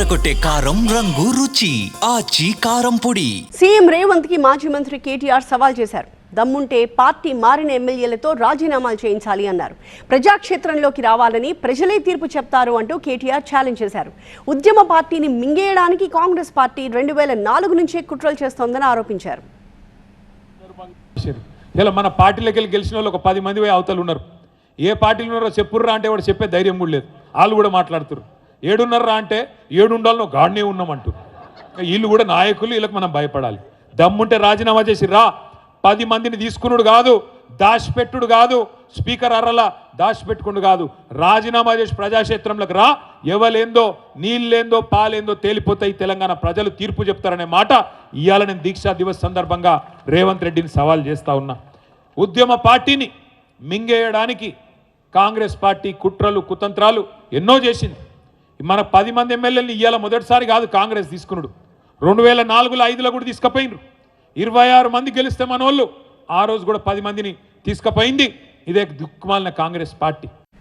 అదరకొట్టే కారం రంగు రుచి ఆచి కారం పొడి. సీఎం రేవంత్ కి మాజీ మంత్రి కేటీఆర్ సవాల్ చేశారు. దమ్ముంటే పార్టీ మారిన ఎమ్మెల్యేలతో రాజీనామాలు చేయించాలి అన్నారు. ప్రజాక్షేత్రంలోకి రావాలని ప్రజలే తీర్పు చెప్తారు అంటూ కేటీఆర్ ఛాలెంజ్ చేశారు. ఉద్యమ పార్టీని మింగేయడానికి కాంగ్రెస్ పార్టీ 2004 నుంచే కుట్రలు చేస్తోందని ఆరోపించారు. ఇలా మన పార్టీలోకి వెళ్ళి గెలిచిన వాళ్ళు ఒక 10 మంది అవతలు ఉన్నారు. ఏ పార్టీలు ఉన్నారో చెప్పుర్రా అంటే వాడు చెప్పే ధైర్యం కూడా లేదు. వాళ్ళు కూడా మాట్లాడుతున్నారు. ఏడున్నారా అంటే 7 ఉండాలని గాడినే ఉన్నామంటూ. వీళ్ళు కూడా నాయకులు, వీళ్ళకి మనం భయపడాలి. దమ్ముంటే రాజీనామా చేసి రా. 10 మందిని తీసుకున్నాడు కాదు, దాచిపెట్టుడు కాదు, స్పీకర్ అర్రలా దాచిపెట్టుకుడు కాదు, రాజీనామా చేసి ప్రజాక్షేత్రంలోకి రా. ఎవలేందో నీళ్ళేందో పాలేందో తేలిపోతాయి. తెలంగాణ ప్రజలు తీర్పు చెప్తారనే మాట ఇవాళ నేను దీక్షా దివస్ సందర్భంగా రేవంత్ రెడ్డిని సవాల్ చేస్తా ఉన్నా. ఉద్యమ పార్టీని మింగేయడానికి కాంగ్రెస్ పార్టీ కుట్రలు కుతంత్రాలు ఎన్నో చేసింది. మన 10 మంది ఎమ్మెల్యేలని ఇవాళ మొదటిసారి కాదు కాంగ్రెస్ తీసుకున్నాడు. 2004లో 5లో కూడా తీసుకుపోయినరు. 26 మంది గెలిస్తే మనోళ్ళు ఆ రోజు కూడా 10 మందిని తీసుకుపోయింది ఇదే దిక్కుమాలిన కాంగ్రెస్ పార్టీ.